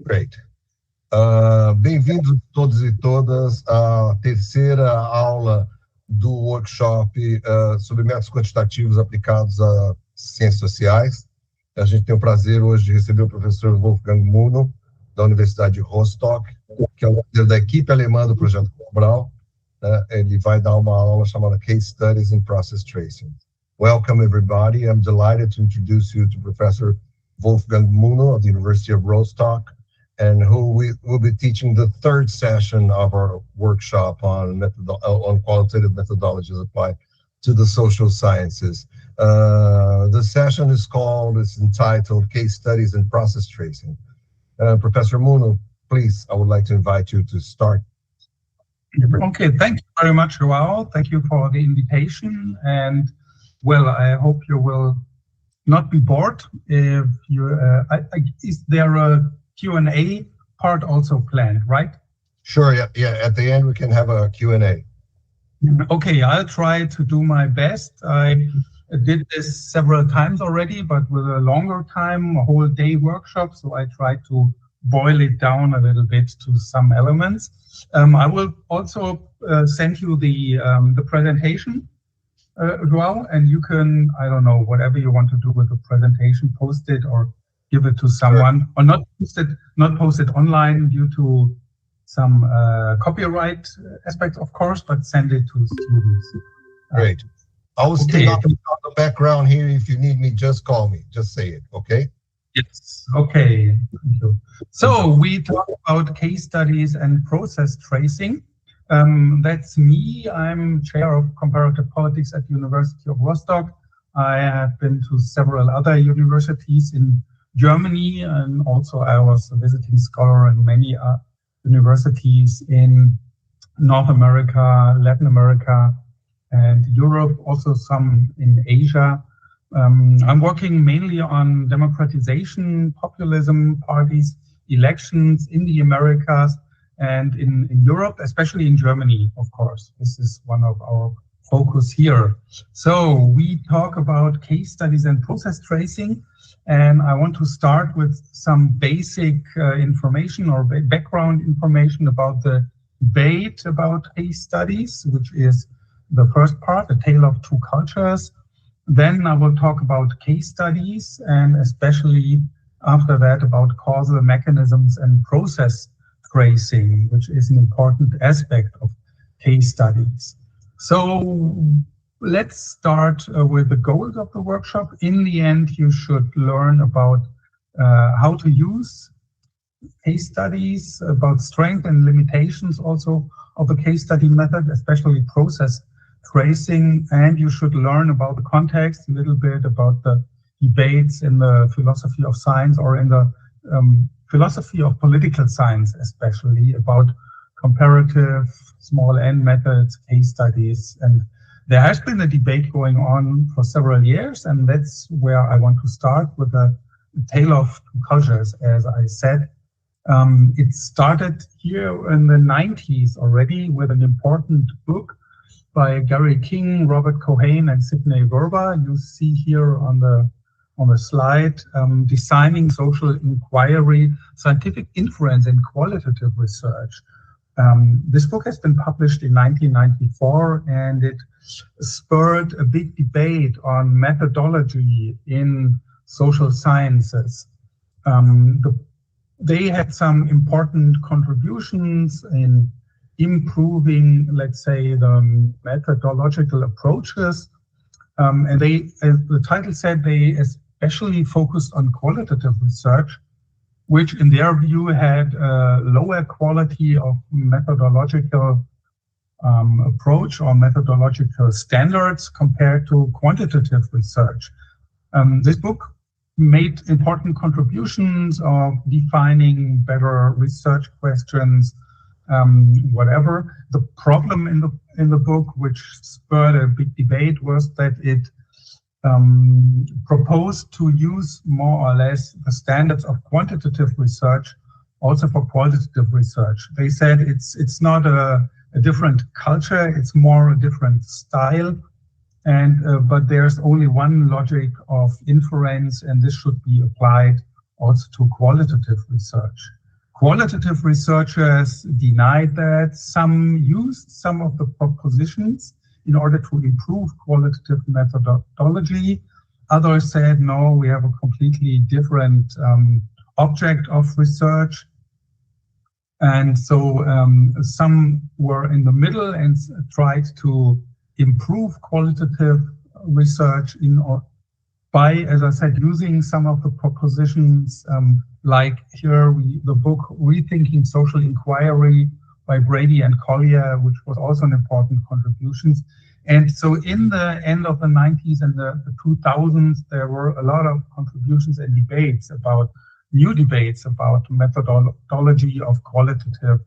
Great. Bem-vindos todos e todas à terceira aula do workshop sobre métodos quantitativos aplicados a ciências sociais. A gente tem o prazer hoje de receber o professor Wolfgang Muno, da Universidade de Rostock, que é o líder da equipe alemã do projeto Probral. Ele vai dar uma aula chamada Case Studies in Process Tracing. Welcome, everybody. I'm delighted to introduce you to Professor Wolfgang Muno of the University of Rostock, and who will be teaching the third session of our workshop on qualitative methodologies applied to the social sciences. The session is entitled Case Studies in Process Tracing. Professor Muno, please, I would like to invite you to start. Okay, thank you very much, João. Thank you for the invitation. And, well, I hope you will not be bored. If you, is there a Q&A part also planned, right? Sure, yeah. At the end, we can have a Q&A. Okay, I'll try to do my best. I did this several times already, but with a longer time, a whole day workshop. So I try to boil it down a little bit to some elements. I will also send you the presentation, João, and you can, I don't know, whatever you want to do with the presentation, post it or give it to someone, or not post it online due to some copyright aspects, of course, but send it to students. Great. I will stay on the background here. If you need me, just call me. Just say it, okay? Yes, okay. Thank you. So we talk about case studies and process tracing. That's me. I'm chair of comparative politics at the University of Rostock. I have been to several other universities in Germany, and also I was a visiting scholar in many universities in North America, Latin America, and Europe, also some in Asia. I'm working mainly on democratization, populism, parties, elections in the Americas and in Europe, especially in Germany, of course. This is one of our focus here. So we talk about case studies and process tracing, and I want to start with some basic information or background information about the debate about case studies, which is the first part, A Tale of Two Cultures. Then I will talk about case studies, and especially after that about causal mechanisms and process tracing, which is an important aspect of case studies. So let's start with the goals of the workshop. In the end, you should learn about how to use case studies, about strength and limitations also of the case study method, especially process tracing, and you should learn about the context, a little bit about the debates in the philosophy of science or in the philosophy of political science, especially about comparative small n methods, case studies. And there has been a debate going on for several years, and that's where I want to start with A Tale of Two Cultures, as I said. It started here in the 90s already with an important book by Gary King, Robert Cohen, and Sidney Verba. You see here on the slide, Designing Social Inquiry, Scientific Inference in Qualitative Research. This book has been published in 1994, and it spurred a big debate on methodology in social sciences. They had some important contributions in improving, let's say, the methodological approaches. And they, as the title said, they especially focused on qualitative research, which in their view had a lower quality of methodological approach or methodological standards compared to quantitative research. This book made important contributions of defining better research questions, whatever. The problem in the book, which spurred a big debate, was that it proposed to use more or less the standards of quantitative research also for qualitative research. They said it's not a different culture, it's more a different style, and but there's only one logic of inference, and this should be applied also to qualitative research. Qualitative researchers denied that. Some used some of the propositions in order to improve qualitative methodology. Others said, no, we have a completely different object of research. And so some were in the middle and tried to improve qualitative research by, as I said, using some of the propositions, like here, the book Rethinking Social Inquiry by Brady and Collier, which was also an important contribution. And so in the end of the 90s and the 2000s, there were a lot of contributions and new debates about methodology of qualitative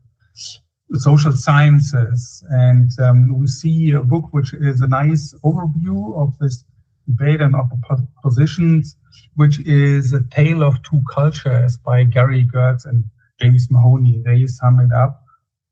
social sciences. And we see a book which is a nice overview of this debate and of the positions, which is A Tale of Two Cultures by Gary Gertz and James Mahoney. They sum it up.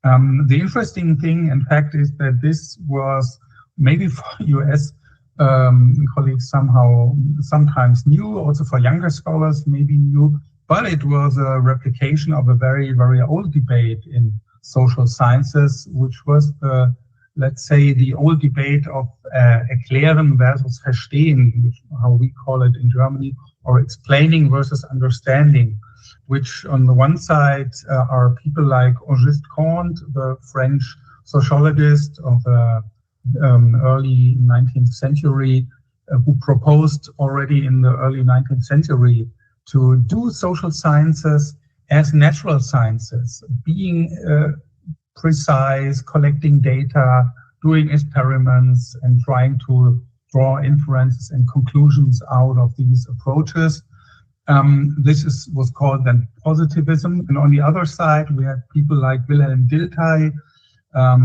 The interesting thing, in fact, is that this was maybe for US colleagues sometimes new, also for younger scholars maybe new, but it was a replication of a very, very old debate in social sciences, which was the, let's say, the old debate of erklären versus verstehen, which how we call it in Germany, or explaining versus understanding, which on the one side are people like Auguste Comte, the French sociologist of the early 19th century, who proposed already in the early 19th century to do social sciences as natural sciences, being precise, collecting data, doing experiments, and trying to draw inferences and conclusions out of these approaches. This was called then positivism. And on the other side, we had people like Wilhelm Dilthey, a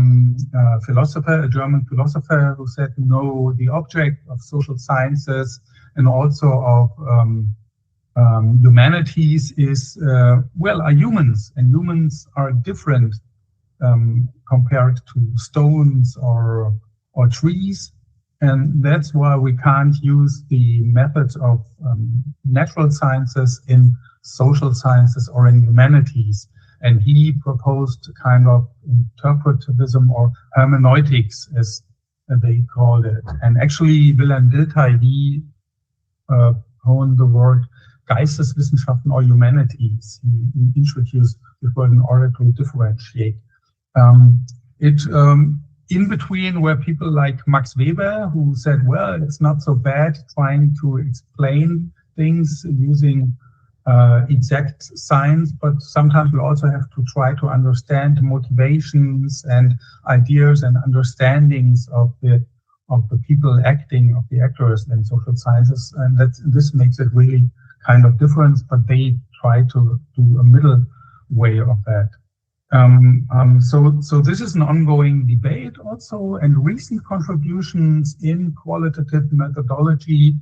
German philosopher, who said, no, the object of social sciences and also of humanities is, are humans, and humans are different compared to stones or trees. And that's why we can't use the methods of natural sciences in social sciences or in humanities. And he proposed a kind of interpretivism or hermeneutics, as they called it. And actually, Wilhelm Dilthey, he honed the word Geisteswissenschaften or humanities. He introduced this word in order to differentiate. In between were people like Max Weber, who said, well, it's not so bad trying to explain things using exact science, but sometimes we also have to try to understand motivations and ideas and understandings of the people acting, of the actors in social sciences, and this makes it really kind of different, but they try to do a middle way of that. So this is an ongoing debate also, and recent contributions in qualitative methodology,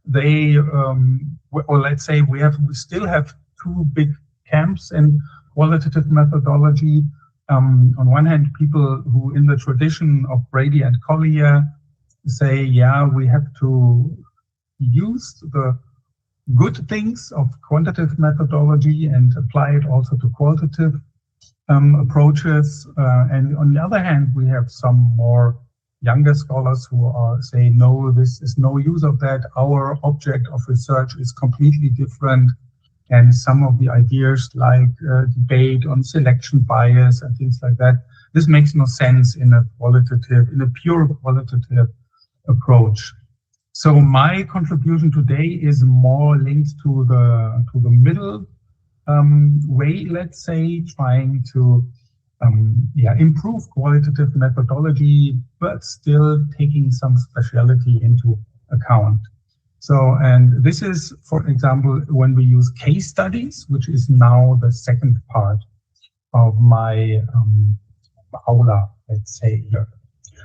they, or let's say we still have two big camps in qualitative methodology. On one hand, people who in the tradition of Brady and Collier say, yeah, we have to use the good things of quantitative methodology and apply it also to qualitative approaches. And on the other hand, we have some more younger scholars who are saying, no, this is no use of that. Our object of research is completely different. And some of the ideas like debate on selection bias and things like that, this makes no sense in a pure qualitative approach. So my contribution today is more linked to the middle way, let's say, trying to improve qualitative methodology, but still taking some speciality into account. So, and this is, for example, when we use case studies, which is now the second part of my aula, let's say here.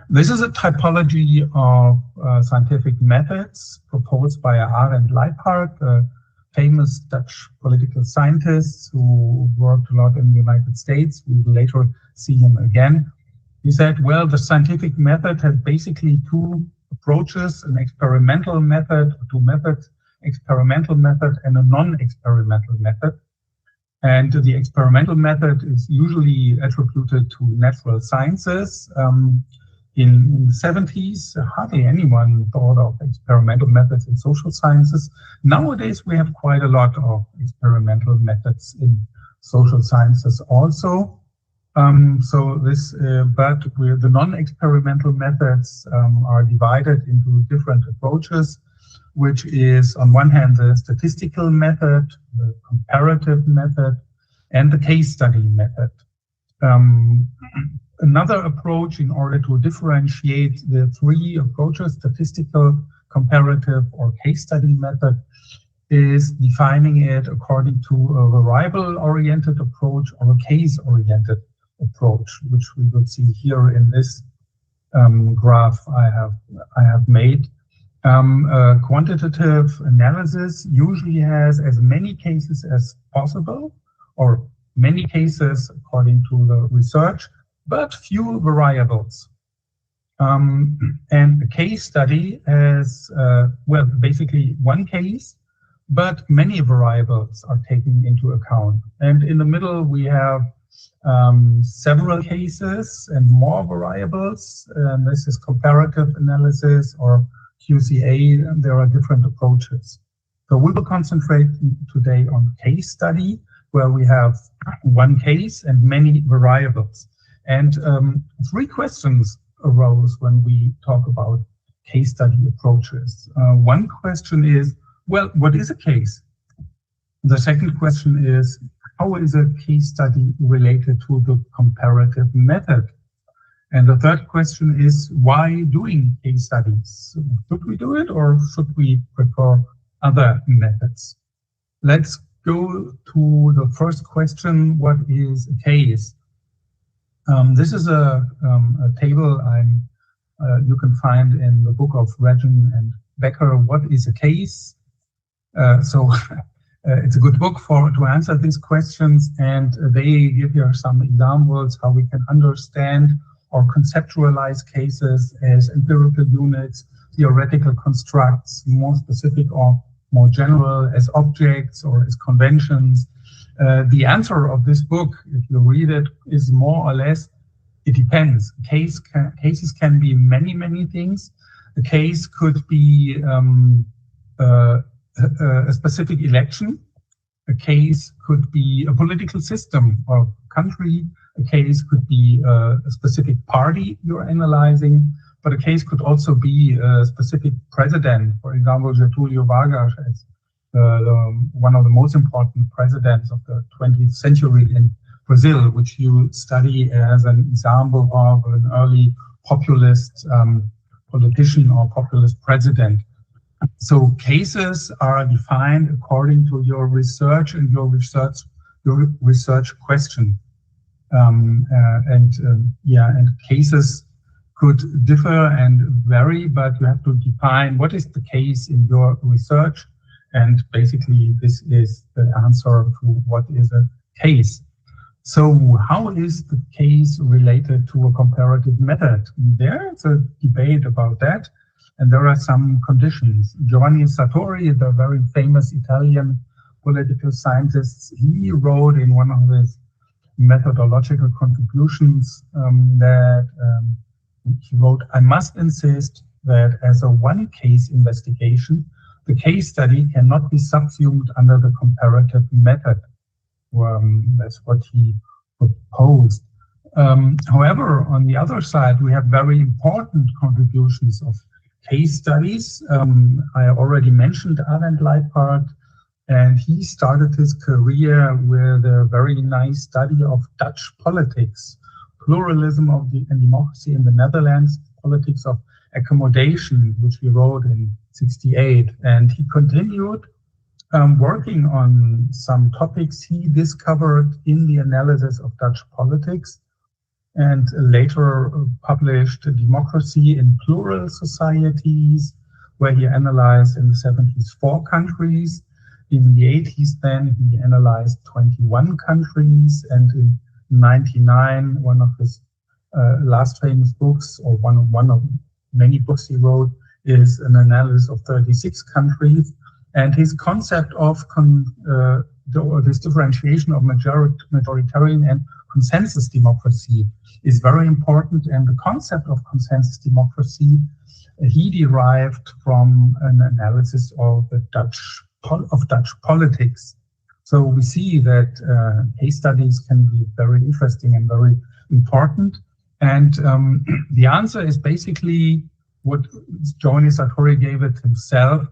This is a typology of scientific methods proposed by Arend Leiphardt, a famous Dutch political scientist who worked a lot in the United States. We will later see him again. He said, well, the scientific method has basically two approaches, an experimental method, two methods, experimental method and a non-experimental method. And the experimental method is usually attributed to natural sciences. In the 70s, hardly anyone thought of experimental methods in social sciences. Nowadays, we have quite a lot of experimental methods in social sciences also. But the non-experimental methods are divided into different approaches, which is on one hand the statistical method, the comparative method, and the case study method. Another approach in order to differentiate the three approaches, statistical, comparative, or case study method, is defining it according to a variable-oriented approach or a case-oriented approach, which we will see here in this graph I have made. Quantitative analysis usually has as many cases as possible, or many cases according to the research, but few variables. And the case study has, well, basically one case, but many variables are taken into account. And in the middle, we have several cases and more variables. And this is comparative analysis or QCA, and there are different approaches. So we will concentrate today on case study, where we have one case and many variables. And three questions arose when we talk about case study approaches. One question is, well, what is a case? The second question is, how is a case study related to the comparative method? And the third question is, why doing case studies? Should we do it, or should we prefer other methods? Let's go to the first question, what is a case? This is a table you can find in the book of Regin and Becker, What is a Case? It's a good book to answer these questions, and they give here some examples how we can understand or conceptualize cases as empirical units, theoretical constructs, more specific or more general as objects or as conventions. The answer of this book, if you read it, is more or less, it depends. Cases can be many, many things. A case could be a specific election. A case could be a political system or country. A case could be a specific party you're analyzing, but a case could also be a specific president. For example, Getúlio Vargas is one of the most important presidents of the 20th century in Brazil, which you study as an example of an early populist politician or populist president. So cases are defined according to your research and your research question. And cases could differ and vary, but you have to define what is the case in your research. And basically, this is the answer to what is a case. So how is the case related to a comparative method? There's a debate about that, and there are some conditions. Giovanni Sartori, the very famous Italian political scientist, he wrote in one of his methodological contributions he wrote, I must insist that as a one-case investigation, the case study cannot be subsumed under the comparative method. That's what he proposed. However, on the other side, we have very important contributions of case studies. I already mentioned Arend Leipart, and he started his career with a very nice study of Dutch politics, pluralism and democracy in the Netherlands, politics of accommodation, which he wrote in '68. And he continued working on some topics he discovered in the analysis of Dutch politics, and later published Democracy in Plural Societies, where he analyzed in the 70s 4 countries. In the 80s then he analyzed 21 countries, and in 99, one of his last famous books, or one of many books he wrote, is an analysis of 36 countries. And his concept of this differentiation of majoritarian and consensus democracy is very important, and the concept of consensus democracy he derived from an analysis of the Dutch politics. So we see that case studies can be very interesting and very important. And the answer is basically what Giovanni Sartori gave it himself.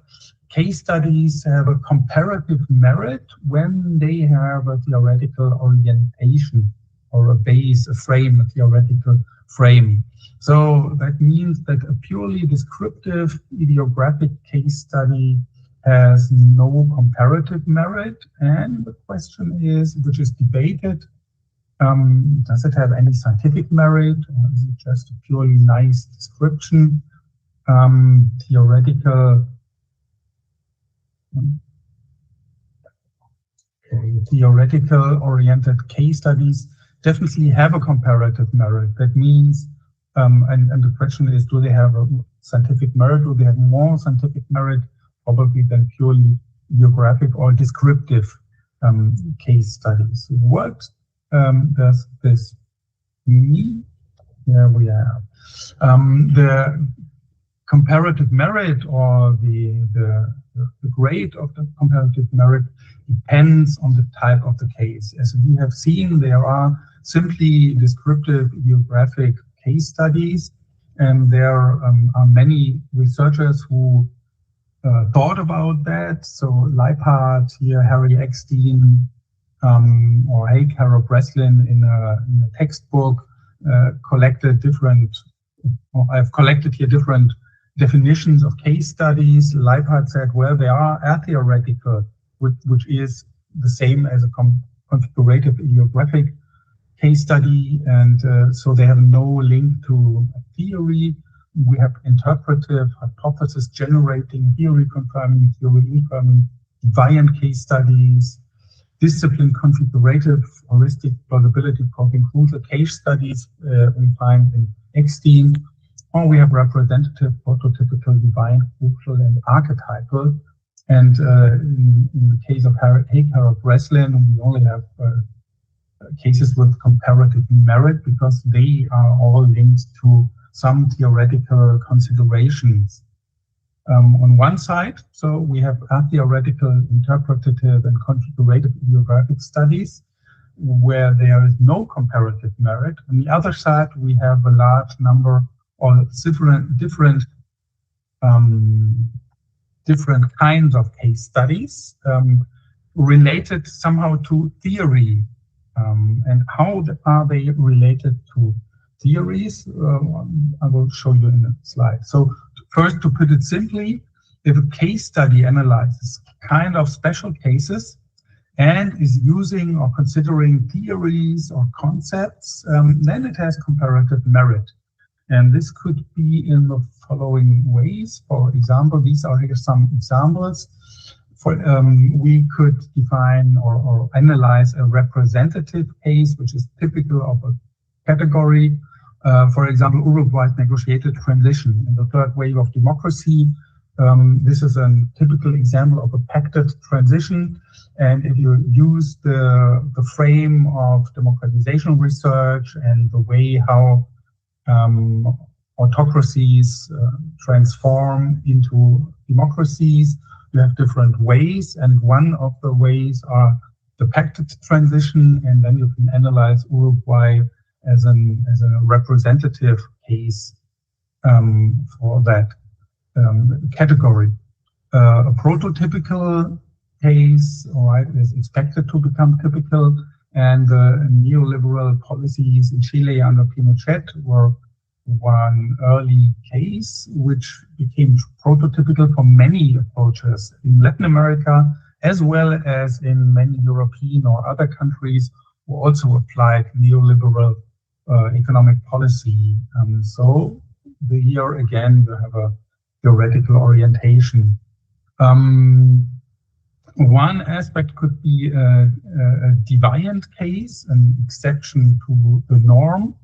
Case studies have a comparative merit when they have a theoretical orientation or a base, a frame, a theoretical frame. So that means that a purely descriptive ideographic case study has no comparative merit. And the question is, which is debated, does it have any scientific merit, or is it just a purely nice description? Theoretical oriented case studies definitely have a comparative merit. That means, and the question is, do they have a scientific merit? Do they have more scientific merit probably than purely geographic or descriptive case studies? What does this mean? Here we have the comparative merit, or the grade of the comparative merit depends on the type of the case. As we have seen, there are simply descriptive geographic case studies, and there are many researchers who thought about that. So Leiphardt, here Harry Eckstein, or Haig, Harold Breslin in a textbook collected different, or I've collected here different definitions of case studies. Leiphardt said, well, they are atheoretical, which is the same as a configurative ideographic case study, and so they have no link to a theory. We have interpretive, hypothesis generating, theory confirming, theory infirming, deviant case studies, discipline configurative, heuristic plausibility probing crucial case studies we find in Eckstein, or we have representative, prototypical, deviant, crucial, and archetypal. And in the case of Haig, Harold Breslin, we only have cases with comparative merit because they are all linked to some theoretical considerations. On one side, so we have atheoretical, interpretative, and configurative ideographic studies where there is no comparative merit. On the other side, we have a large number of different kinds of case studies related somehow to theory. And how are they related to theories? I will show you in a slide. So first, to put it simply, if a case study analyzes kind of special cases and is using or considering theories or concepts, then it has comparative merit. And this could be in the following ways. For example, these are here some examples. We could define or analyze a representative case, which is typical of a category. For example, Uruguay's negotiated transition in the third wave of democracy. This is a typical example of a pacted transition. And if you use the frame of democratization research and the way how autocracies transform into democracies, you have different ways, and one of the ways are the pacted transition, and then you can analyze Uruguay as a representative case for that category. A prototypical case, all right, is expected to become typical, and neoliberal policies in Chile under Pinochet were one early case, which became prototypical for many approaches in Latin America, as well as in many European or other countries who also applied neoliberal economic policy. So here again, we have a theoretical orientation. One aspect could be a deviant case, an exception to the norm,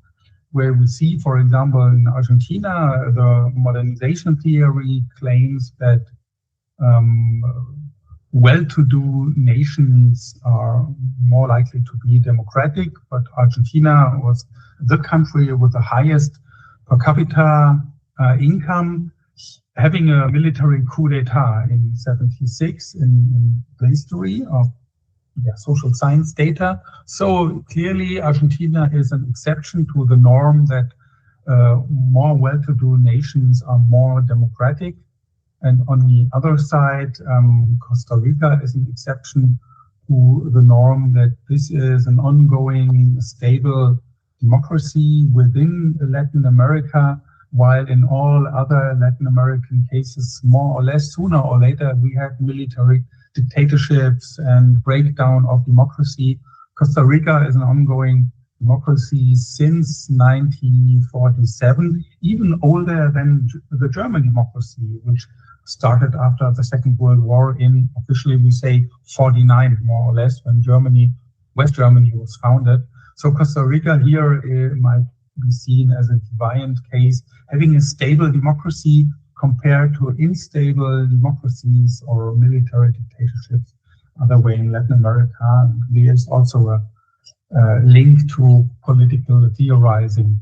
where we see, for example, in Argentina, the modernization theory claims that well-to-do nations are more likely to be democratic, but Argentina was the country with the highest per capita income, having a military coup d'etat in 76 in the history of social science data. So clearly Argentina is an exception to the norm that more well-to-do nations are more democratic. And on the other side, Costa Rica is an exception to the norm that this is an ongoing, stable democracy within Latin America, while in all other Latin American cases, more or less, sooner or later, we have military dictatorships and breakdown of democracy. Costa Rica is an ongoing democracy since 1947, even older than the German democracy, which started after the Second World War in, officially we say, 49, more or less, when West Germany was founded. So Costa Rica here might be seen as a deviant case, having a stable democracy compared to unstable democracies or military dictatorships other way in Latin America. There's also a link to political theorizing.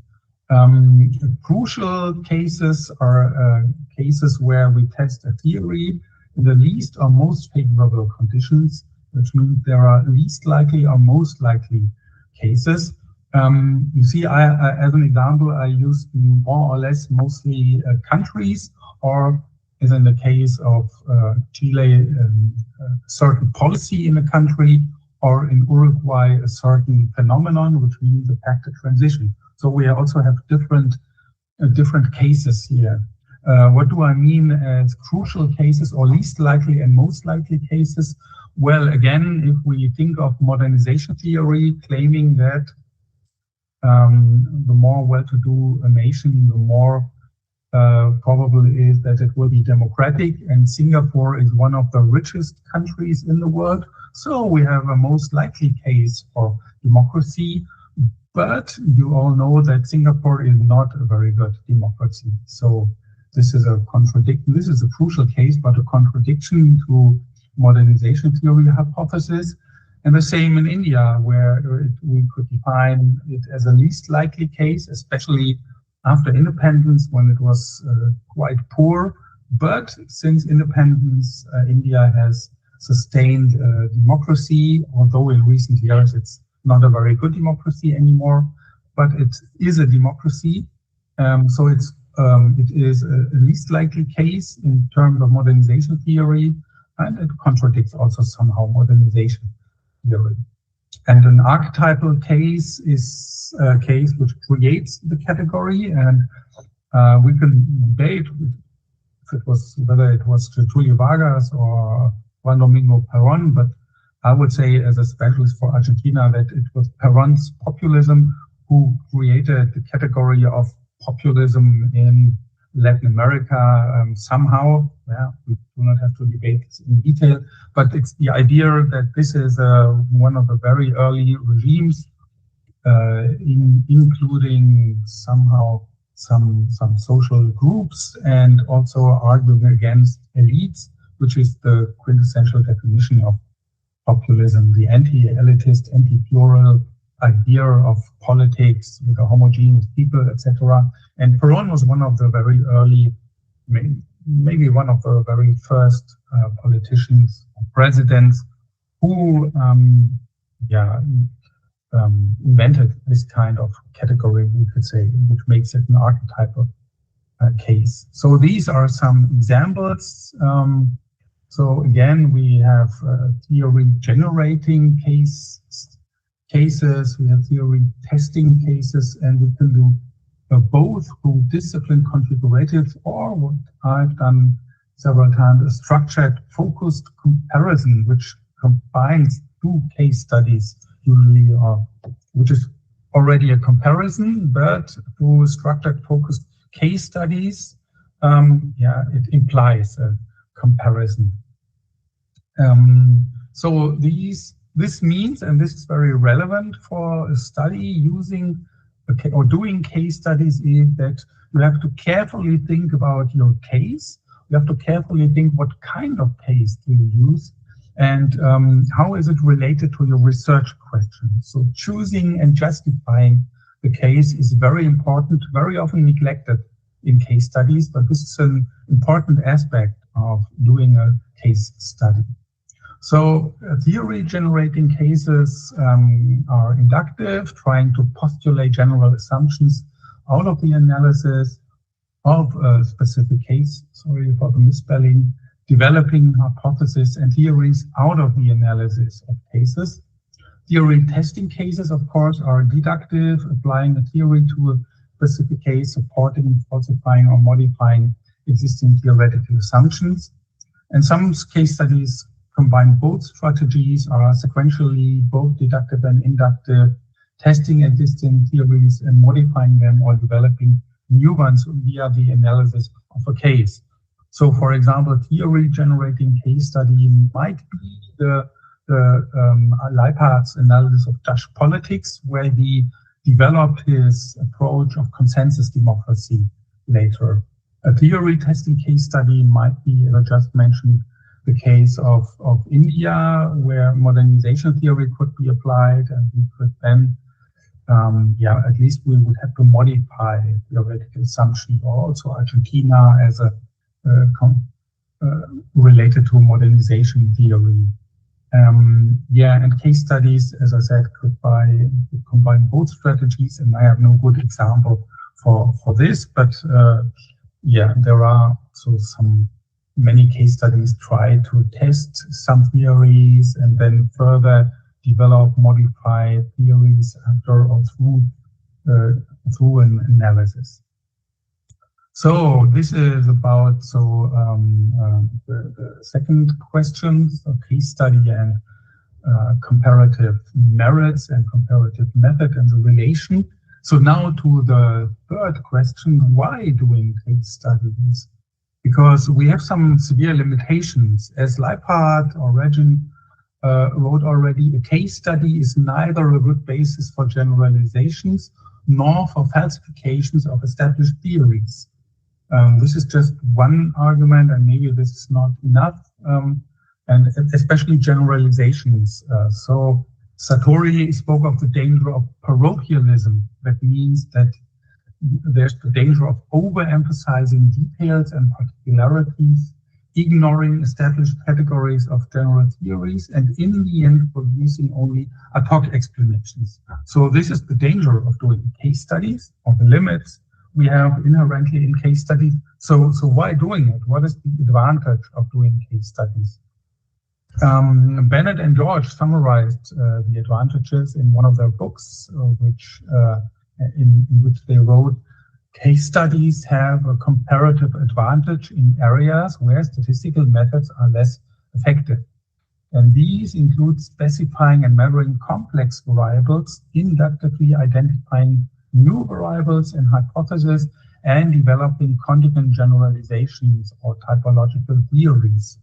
Crucial cases are cases where we test a theory in the least or most favorable conditions, which means there are least likely or most likely cases. You see, as an example, I used more or less mostly countries, or as in the case of Chile, a certain policy in a country, or in Uruguay, a certain phenomenon, which means a factor transition. So we also have different cases here. What do I mean as crucial cases or least likely and most likely cases? Well, again, if we think of modernization theory, claiming that the more well-to-do a nation, the more probable is that it will be democratic, and Singapore is one of the richest countries in the world, so we have a most likely case for democracy. But you all know that Singapore is not a very good democracy. So this is a contradiction. This is a crucial case, but a contradiction to modernization theory hypothesis. And the same in India, where we could define it as a least likely case, especially after independence, when it was quite poor. But since independence, India has sustained democracy, although in recent years it's not a very good democracy anymore, but it is a democracy. So it is a least likely case in terms of modernization theory, and it contradicts also somehow modernization theory. And an archetypal case is a case which creates the category, and we can debate whether it was Getulio Vargas or Juan Domingo Perón, but I would say as a specialist for Argentina that it was Perón's populism who created the category of populism in Latin America somehow. Yeah, we do not have to debate this in detail, but it's the idea that this is one of the very early regimes, including somehow some social groups, and also arguing against elites, which is the quintessential definition of populism, the anti-elitist, anti-plural idea of politics with a homogeneous people, etc. And Perón was one of the very early, maybe one of the very first politicians, presidents who invented this kind of category, we could say, which makes it an archetypal case. So these are some examples. So again, we have theory generating cases, we have theory testing cases, and we can do both through discipline configurative, or what I've done several times, a structured focused comparison, which combines two case studies usually, which is already a comparison, but through structured focused case studies, it implies a comparison. So this means, and this is very relevant for a study using or doing case studies, is that you have to carefully think about your case. You have to carefully think what kind of case do you use, And how is it related to your research question? So choosing and justifying the case is very important, very often neglected in case studies, but this is an important aspect of doing a case study. So theory generating cases are inductive, trying to postulate general assumptions out of the analysis of a specific case, sorry for the misspelling, developing hypotheses and theories out of the analysis of cases. Theory testing cases, of course, are deductive, applying a theory to a specific case, supporting, falsifying, or modifying existing theoretical assumptions. And some case studies combine both strategies, are sequentially both deductive and inductive, testing existing theories and modifying them or developing new ones via the analysis of a case. So, for example, theory-generating case study might be the Leiphardt's analysis of Dutch politics, where he developed his approach of consensus democracy later. A theory testing case study might be, as I just mentioned, the case of India, where modernization theory could be applied, and we could then, at least we would have to modify theoretical assumptions, or also Argentina as a related to modernization theory. And case studies, as I said, could combine both strategies, and I have no good example for this, but there are many case studies try to test some theories and then further develop, modify theories after or through an analysis. So this is about the second question, so case study and comparative merits and comparative method and the relation. So now to the third question, why doing case studies? Because we have some severe limitations. As Leiphardt or Regin wrote already, a case study is neither a good basis for generalizations nor for falsifications of established theories. This is just one argument, and maybe this is not enough, and especially generalizations. So Sartori spoke of the danger of parochialism. That means that there's the danger of overemphasizing details and particularities, ignoring established categories of general theories, and in the end producing only ad hoc explanations. So this is the danger of doing case studies, or the limits we have inherently in case studies. So why doing it? What is the advantage of doing case studies? Bennett and George summarized the advantages in one of their books, in which they wrote, case studies have a comparative advantage in areas where statistical methods are less effective. And these include specifying and measuring complex variables, inductively identifying new variables and hypotheses, and developing contingent generalizations or typological theories.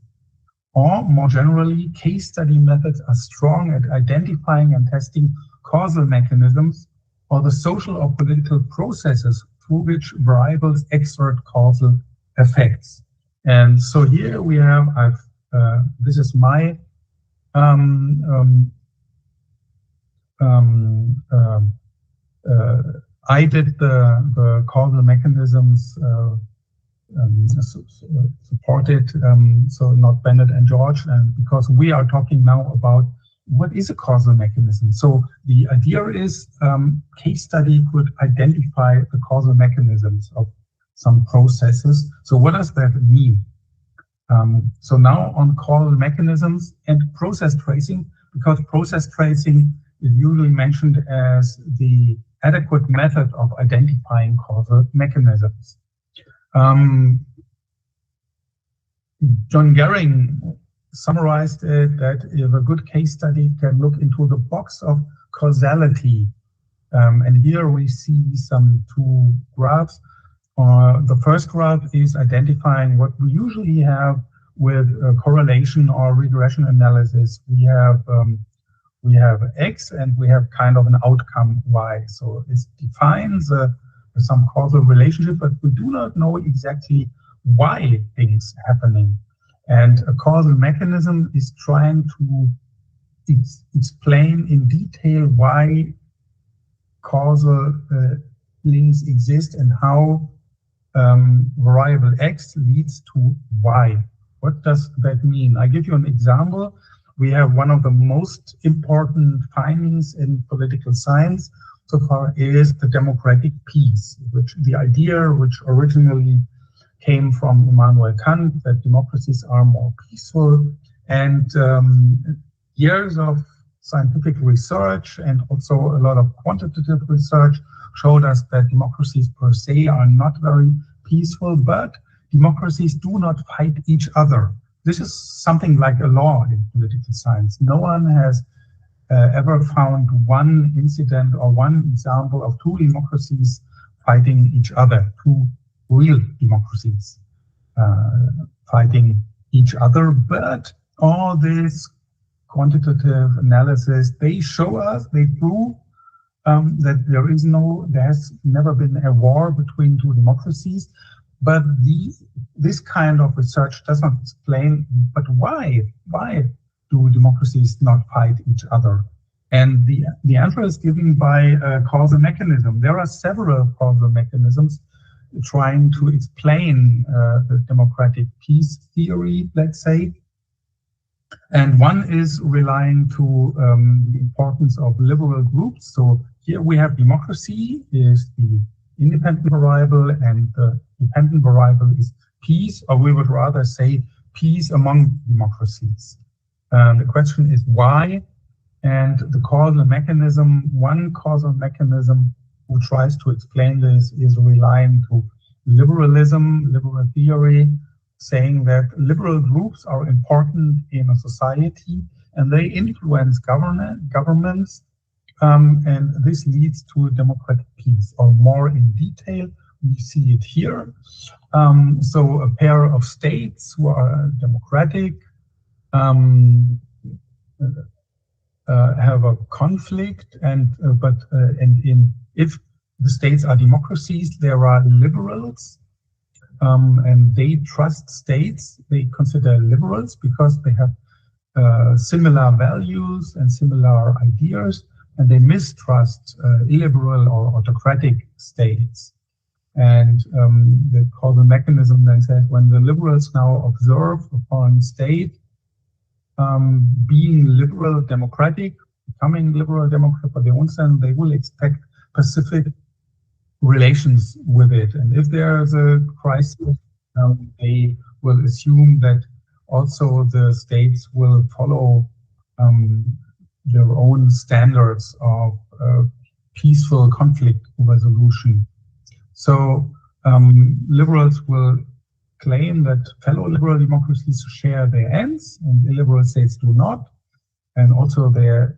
Or more generally, case study methods are strong at identifying and testing causal mechanisms or the social or political processes through which variables exert causal effects. And so here we have, this is my I did the causal mechanisms supported, so not Bennett and George, and because we are talking now about what is a causal mechanism. So the idea is case study could identify the causal mechanisms of some processes. So what does that mean? So now on causal mechanisms and process tracing, because process tracing is usually mentioned as the adequate method of identifying causal mechanisms. John Gehring summarized it that if a good case study can look into the box of causality, and here we see two graphs. The first graph is identifying what we usually have with correlation or regression analysis. We have X and we have kind of an outcome Y. So it defines some causal relationship, but we do not know exactly why things happening. And a causal mechanism is trying to explain in detail why causal links exist and how variable X leads to Y. What does that mean? I give you an example. We have one of the most important findings in political science so far is the democratic peace, which the idea which originally came from Immanuel Kant, that democracies are more peaceful, and years of scientific research and also a lot of quantitative research showed us that democracies per se are not very peaceful, but democracies do not fight each other. This is something like a law in political science. No one has ever found one incident or one example of two democracies fighting each other, two real democracies fighting each other. But all this quantitative analysis, they show us, they prove that there has never been a war between two democracies. But this kind of research does not explain, but why? Why do democracies not fight each other? And the answer is given by a causal mechanism. There are several causal mechanisms trying to explain the democratic peace theory, let's say. And one is relying to the importance of liberal groups. So here we have democracy is the independent variable, and the dependent variable is peace, or we would rather say peace among democracies. The question is why, and the causal mechanism, one causal mechanism who tries to explain this is relying to liberalism, liberal theory, saying that liberal groups are important in a society and they influence governments, and this leads to democratic peace, or more in detail, we see it here. So a pair of states who are democratic have a conflict, and if the states are democracies, there are liberals, and they trust states. They consider liberals because they have similar values and similar ideas, and they mistrust illiberal or autocratic states. And the causal mechanism then says when the liberals now observe a foreign state being liberal democratic, becoming liberal democratic for their own sense, they will expect pacific relations with it. And if there's a crisis, they will assume that also the states will follow their own standards of peaceful conflict resolution. So liberals will claim that fellow liberal democracies share their ends and illiberal states do not. And also their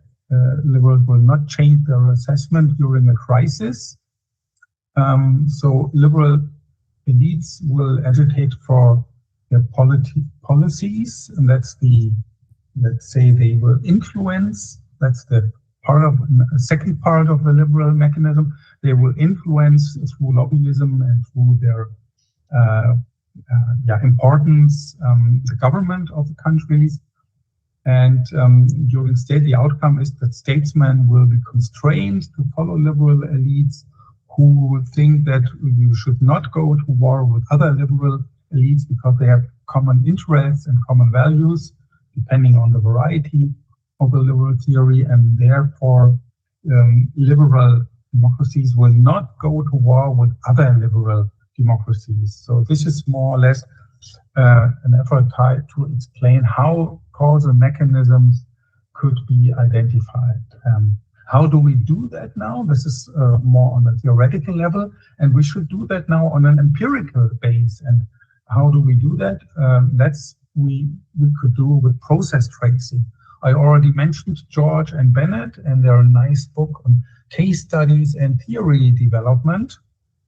liberals will not change their assessment during a crisis. So liberal elites will agitate for their policies, and that's let's say they will influence, that's the second part of the liberal mechanism. They will influence through lobbyism and through their importance, the government of the countries. And during state, the outcome is that statesmen will be constrained to follow liberal elites who think that you should not go to war with other liberal elites because they have common interests and common values, depending on the variety of the liberal theory, and therefore liberal democracies will not go to war with other liberal democracies. So this is more or less an effort to explain how causal mechanisms could be identified. How do we do that now? This is more on a theoretical level, and we should do that now on an empirical base. And how do we do that? That's we could do with process tracing. I already mentioned George and Bennett and their nice book on case studies and theory development.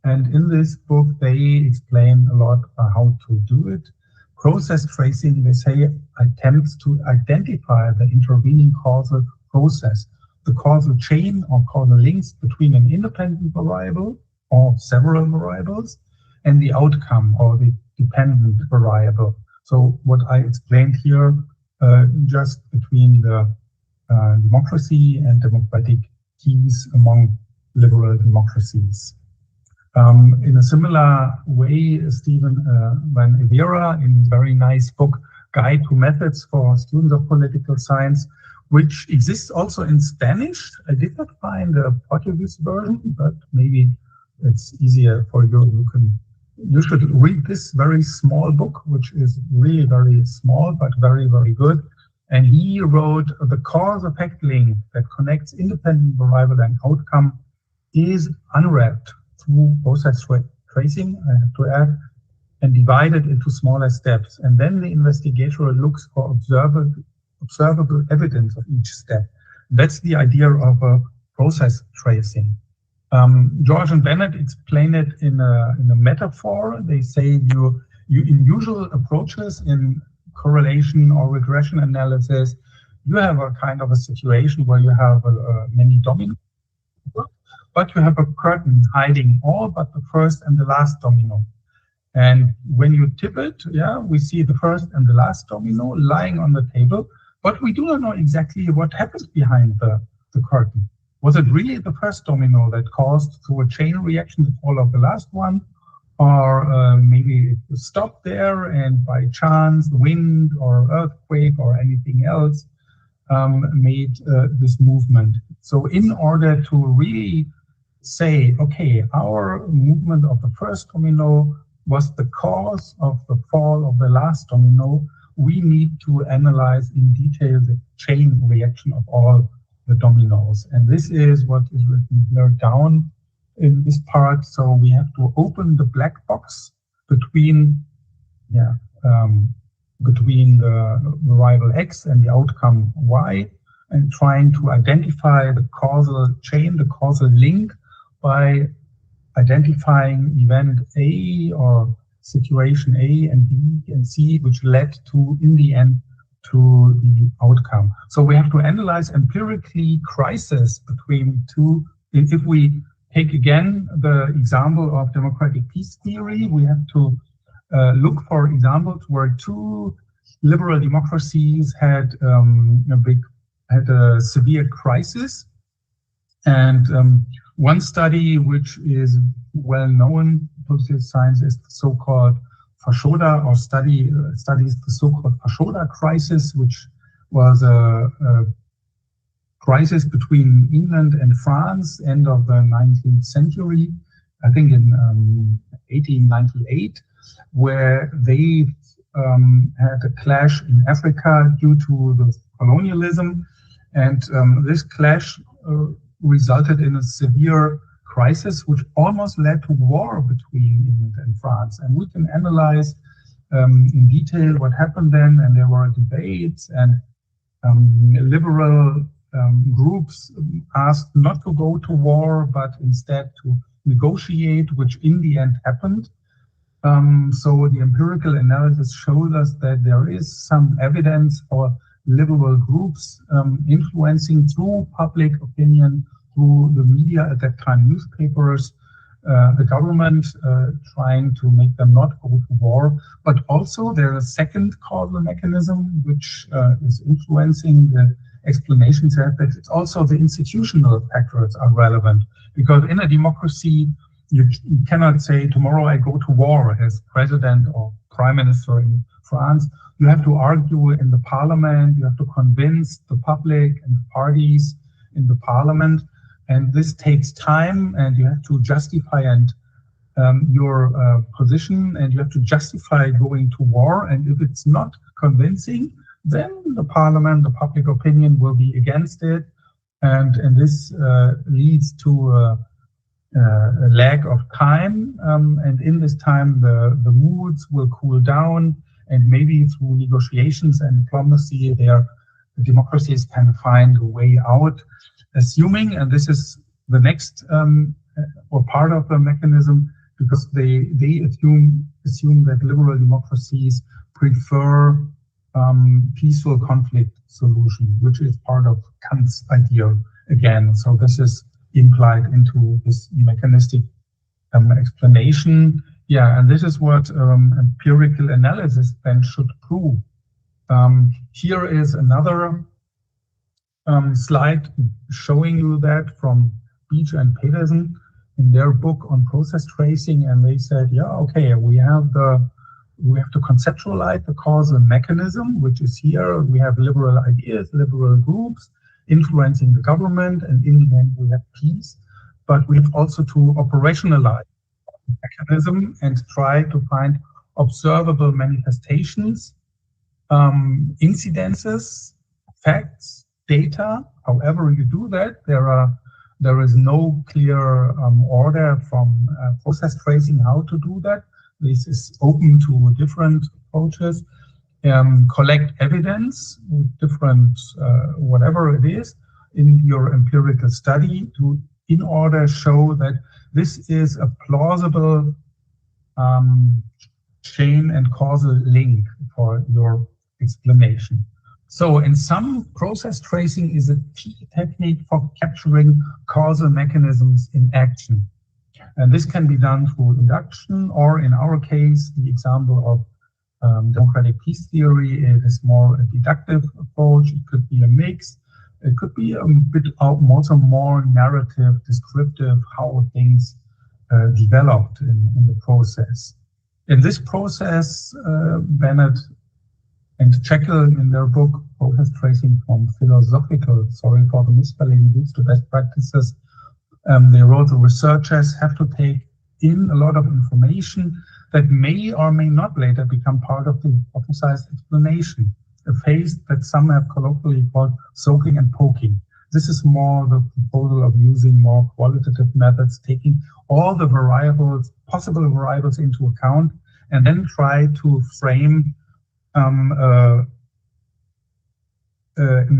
And in this book, they explain a lot how to do it. Process tracing, they say, attempts to identify the intervening causal process, the causal chain or causal links between an independent variable or several variables and the outcome or the dependent variable. So what I explained here, just between the democracy and democratic keys among liberal democracies. In a similar way, Stephen Van Evera, in his very nice book, Guide to Methods for Students of Political Science, which exists also in Spanish. I did not find a Portuguese version, but maybe it's easier for you. You should read this very small book, which is really very small, but very, very good. And he wrote the cause-effect link that connects independent arrival and outcome is unwrapped through process tracing, I have to add, and divided into smaller steps. And then the investigator looks for observable evidence of each step. That's the idea of a process tracing. George and Bennett explain it in a metaphor. They say you in usual approaches in correlation or regression analysis, you have a kind of a situation where you have many dominoes, but you have a curtain hiding all but the first and the last domino. And when you tip it, we see the first and the last domino lying on the table, but we do not know exactly what happens behind the curtain. Was it really the first domino that caused, through a chain reaction, the fall of the last one? Or maybe it stopped there and by chance, wind or earthquake or anything else made this movement. So in order to really say, okay, our movement of the first domino was the cause of the fall of the last domino, we need to analyze in detail the chain reaction of all the dominoes. And this is what is written here down in this part. So we have to open the black box between the variable X and the outcome Y, and trying to identify the causal chain, the causal link, by identifying event A or situation A and B and C, which led to, in the end, to the outcome. So we have to analyze empirically crisis between two. If we take again the example of democratic peace theory, we have to look for examples where two liberal democracies had a severe crisis. And one study which is well known in political science is the so-called Fashoda, or studies the so-called Fashoda crisis, which was a crisis between England and France, end of the 19th century, I think in 1898, where they had a clash in Africa due to the colonialism. And this clash resulted in a severe crisis, which almost led to war between England and France. And we can analyze in detail what happened then. And there were debates, and liberal groups asked not to go to war, but instead to negotiate, which in the end happened. So the empirical analysis shows us that there is some evidence for liberal groups influencing through public opinion, through the media at that time, newspapers, the government, trying to make them not go to war. But also there's a second causal mechanism which is influencing the explanations here, that it's also the institutional factors are relevant. Because in a democracy, you cannot say, tomorrow I go to war as president or prime minister in France. You have to argue in the parliament, you have to convince the public and the parties in the parliament. And this takes time, and you have to justify your position, and you have to justify going to war. And if it's not convincing, then the parliament, the public opinion will be against it. And this leads to a lack of time. And in this time, the moods will cool down, and maybe through negotiations and diplomacy, the democracies can find a way out. Assuming, and this is the next or part of the mechanism, because they assume that liberal democracies prefer peaceful conflict solution, which is part of Kant's idea again. So this is implied into this mechanistic explanation. Yeah, and this is what empirical analysis then should prove. Here is another slide showing you that from Beach and Peterson in their book on process tracing, and they said, yeah, okay, we have to conceptualize the causal mechanism, which is here. We have liberal ideas, liberal groups influencing the government, and in the end we have peace. But we have also to operationalize the mechanism and try to find observable manifestations, incidences, facts, data. However you do that, there is no clear order from process tracing how to do that. This is open to different approaches. Collect evidence with different, whatever it is, in your empirical study in order to show that this is a plausible chain and causal link for your explanation. So in some, process tracing is a key technique for capturing causal mechanisms in action. And this can be done through induction, or in our case, the example of democratic peace theory, it is more a deductive approach. It could be a mix. It could be a bit also more narrative, descriptive, how things developed in the process. In this process, Bennett and Jekyll, in their book, Process Tracing from Philosophical, sorry for the misspelling, leads to best practices, they wrote the researchers have to take in a lot of information that may or may not later become part of the hypothesized explanation, a phase that some have colloquially called soaking and poking. This is more the proposal of using more qualitative methods, taking all the variables, possible variables into account, and then try to frame an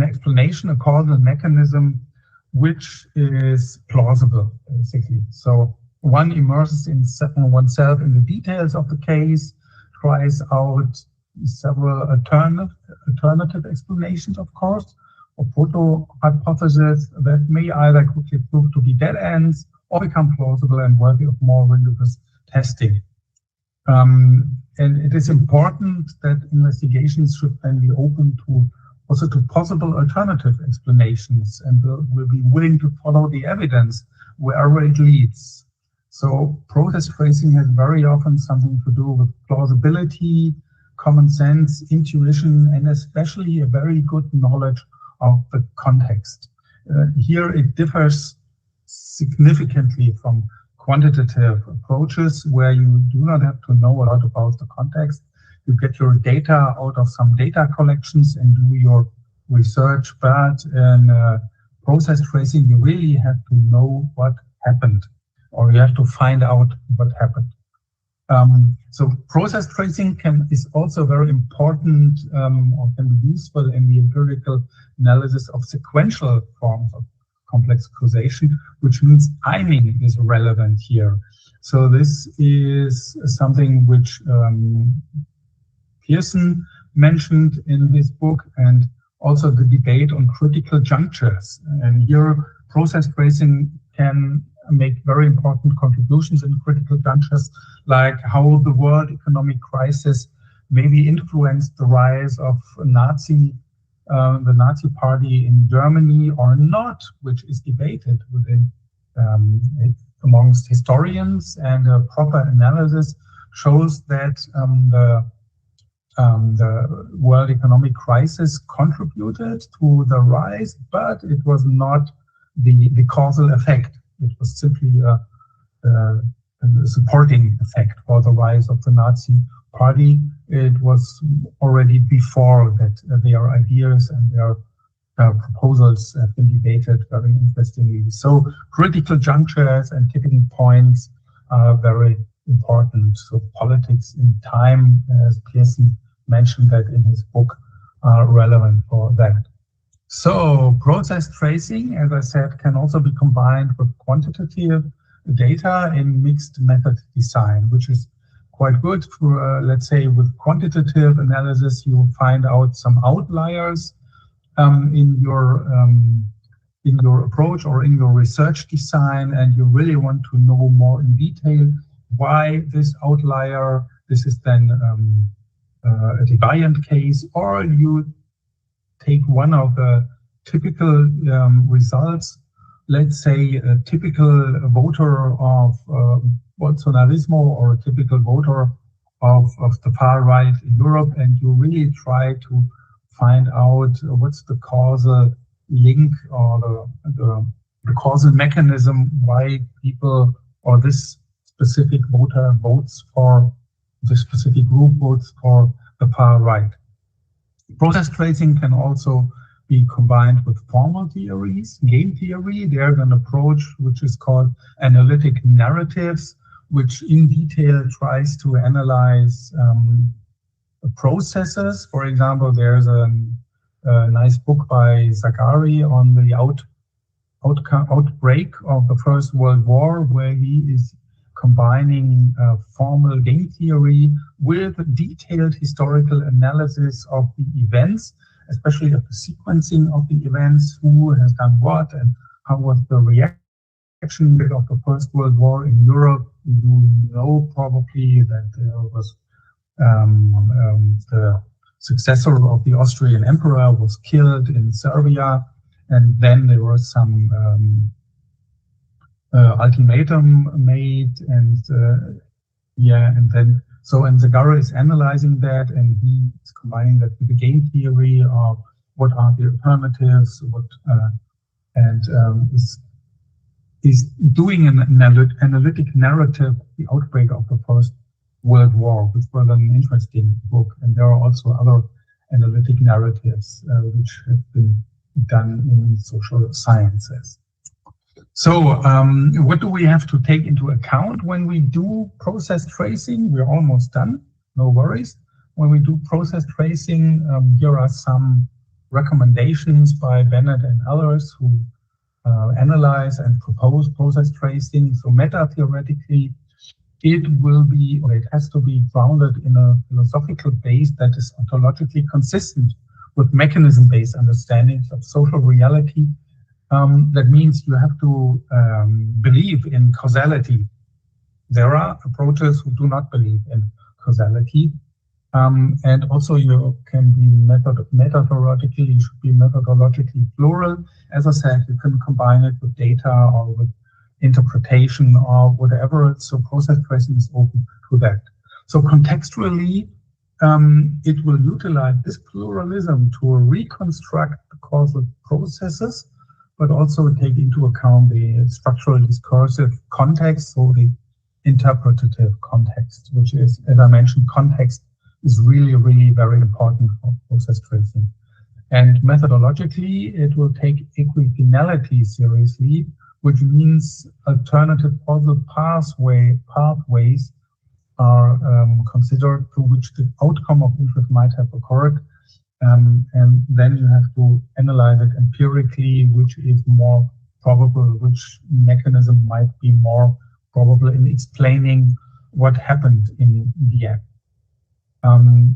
explanation, a causal mechanism, which is plausible, basically. So one immerses in oneself in the details of the case, tries out several alternative explanations, of course, or proto-hypotheses that may either quickly prove to be dead ends or become plausible and worthy of more rigorous testing. And it is important that investigations should then be open to also to possible alternative explanations, and will be willing to follow the evidence wherever it leads. So process tracing has very often something to do with plausibility, common sense, intuition, and especially a very good knowledge of the context. Here it differs significantly from quantitative approaches, where you do not have to know a lot about the context. You get your data out of some data collections and do your research, but in process tracing, you really have to know what happened, or you have to find out what happened. So process tracing is also very important, or can be useful in the empirical analysis of sequential forms of complex causation, which means timing is relevant here. So this is something which Pearson mentioned in his book, and also the debate on critical junctures. And here, process tracing can make very important contributions in critical junctures, like how the world economic crisis maybe influenced the rise of the Nazi party in Germany or not, which is debated within amongst historians, and a proper analysis shows that the world economic crisis contributed to the rise, but it was not the causal effect. It was simply a supporting effect for the rise of the Nazi party. It was already before that their ideas and their proposals have been debated very interestingly. So critical junctures and tipping points are very important. So politics in time, as Pearson mentioned that in his book, are relevant for that. So process tracing, as I said, can also be combined with quantitative data in mixed method design, which is quite good for, let's say, with quantitative analysis, you will find out some outliers in your approach or in your research design, and you really want to know more in detail why this outlier, this is then a deviant case, or you take one of the typical results, let's say a typical voter of Bolsonarismo or a typical voter of the far right in Europe, and you really try to find out what's the causal link or the causal mechanism why people or this specific voter votes for the specific group votes for the far right. Process tracing can also be combined with formal theories. Game theory, there's an approach which is called analytic narratives, which in detail tries to analyze processes. For example, there's a nice book by Zagari on the outbreak of the First World War, where he is combining formal game theory with detailed historical analysis of the events, especially of the sequencing of the events, who has done what, and how was the reaction of the First World War in Europe. You know probably that there was the successor of the Austrian emperor was killed in Serbia, and then there was some ultimatum made, and and Zagara is analyzing that, and he is combining that with the game theory of what are the alternatives, is doing an analytic narrative of the outbreak of the First World War, which was an interesting book. And there are also other analytic narratives which have been done in social sciences. So what do we have to take into account when we do process tracing? We're almost done, no worries. When we do process tracing, here are some recommendations by Bennett and others who analyze and propose process tracing. So meta-theoretically, it will be, or it has to be grounded in a philosophical base that is ontologically consistent with mechanism-based understandings of social reality. That means you have to believe in causality. There are approaches who do not believe in causality. And also you can be meta-theoretically, you should be methodologically plural. As I said, you can combine it with data or with interpretation or whatever. So process tracing is open to that. So contextually, it will utilize this pluralism to reconstruct the causal processes, but also take into account the structural discursive context, so the interpretative context, which is, as I mentioned, context is really, really very important for process tracing. And methodologically, it will take equifinality seriously, which means alternative causal pathways are considered to which the outcome of interest might have occurred. And then you have to analyze it empirically, which is more probable, which mechanism might be more probable in explaining what happened in the act.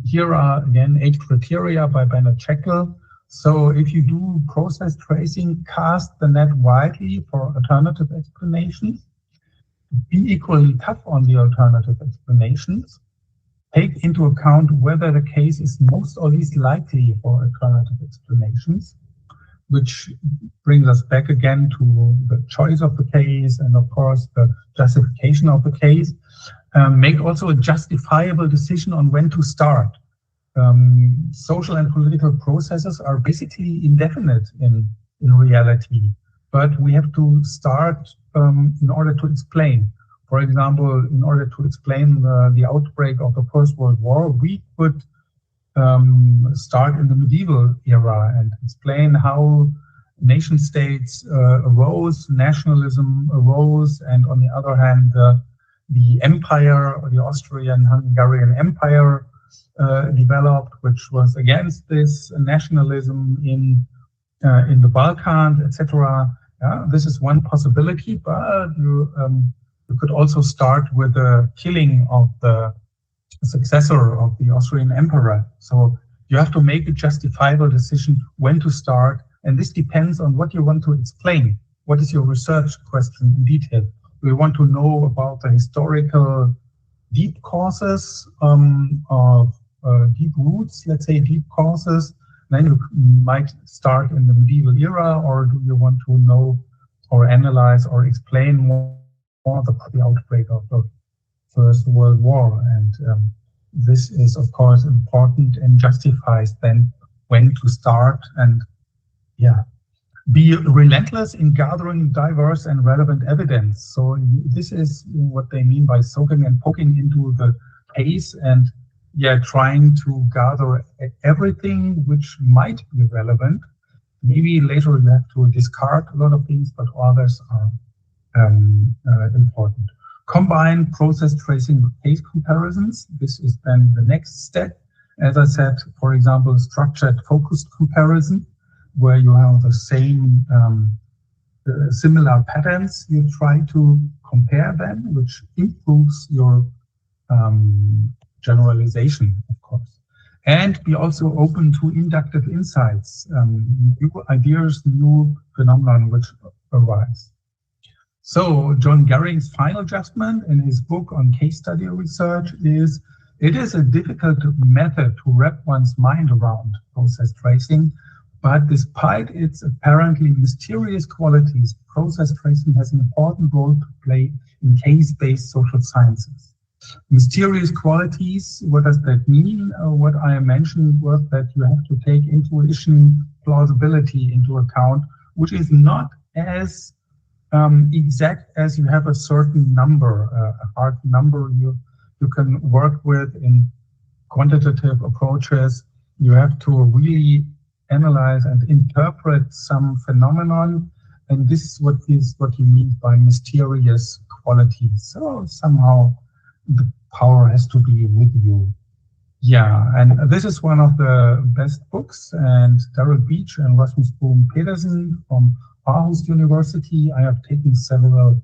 Here are, again, 8 criteria by Bennett Jekyll. So if you do process tracing, cast the net widely for alternative explanations. Be equally tough on the alternative explanations. Take into account whether the case is most or least likely for alternative explanations, which brings us back again to the choice of the case and, of course, the justification of the case. Make also a justifiable decision on when to start. Social and political processes are basically indefinite in reality, but we have to start in order to explain. For example, in order to explain the outbreak of the First World War, we could start in the medieval era and explain how nation states arose, nationalism arose, and on the other hand, the empire, or the Austrian-Hungarian Empire, developed, which was against this nationalism in the Balkans, etc. This is one possibility, but you could also start with the killing of the successor of the Austrian emperor. So you have to make a justifiable decision when to start, and this depends on what you want to explain. What is your research question in detail? we want to know about the historical deep causes of deep roots, let's say deep causes, then you might start in the medieval era, or do you want to know or analyze or explain more the outbreak of the First World War? And this is, of course, important and justifies then when to start and, yeah, be relentless in gathering diverse and relevant evidence. So this is what they mean by soaking and poking into the case and, yeah, trying to gather everything which might be relevant. Maybe later you have to discard a lot of things, but others are important. Combine process tracing with case comparisons. This is then the next step. As I said, for example, structured focused comparison, where you have the same similar patterns. You try to compare them, which improves your generalization, of course. And be also open to inductive insights, new ideas, new phenomena which arise. So John Garring's final judgment in his book on case study research is, it is a difficult method to wrap one's mind around process tracing, but despite its apparently mysterious qualities, process tracing has an important role to play in case-based social sciences. Mysterious qualities, what does that mean? What I mentioned was that you have to take intuition, plausibility into account, which is not as exact as you have a certain number, a hard number you can work with in quantitative approaches. You have to really analyze and interpret some phenomenon, and this is what you mean by mysterious qualities. So somehow the power has to be with you. Yeah, and this is one of the best books, and Daryl Beach and Rasmus Bohm Pedersen from Aarhus University. I have taken several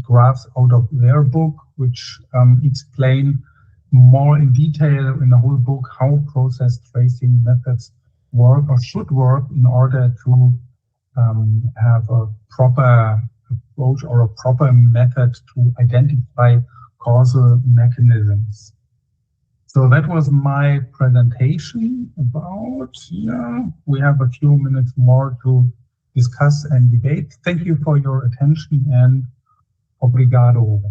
graphs out of their book, which explain more in detail in the whole book how process tracing methods work or should work in order to have a proper approach or a proper method to identify causal mechanisms. So that was my presentation about, yeah, we have a few minutes more to discuss and debate. Thank you for your attention and obrigado.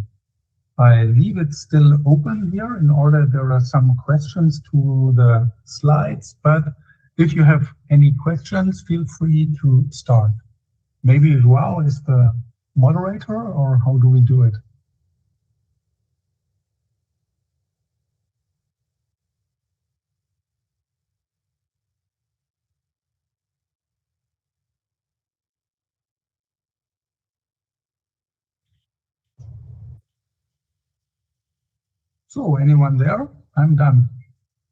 I leave it still open here in order there are some questions to the slides, but if you have any questions, feel free to start. Maybe João is the moderator, or how do we do it? So, anyone there? I'm done.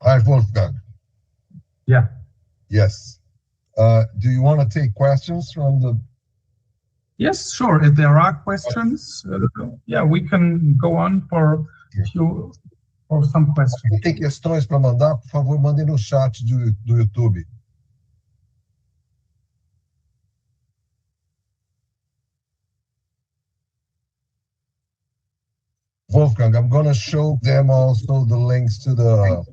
Hi, Wolfgang. Yeah. Yes. Do you want to take questions from the... Yes, sure. If there are questions, yeah, we can go on for a few or some questions. Quem tem questões para mandar, por favor, mandem no chat do YouTube. Wolfgang, I'm going to show them also the links to the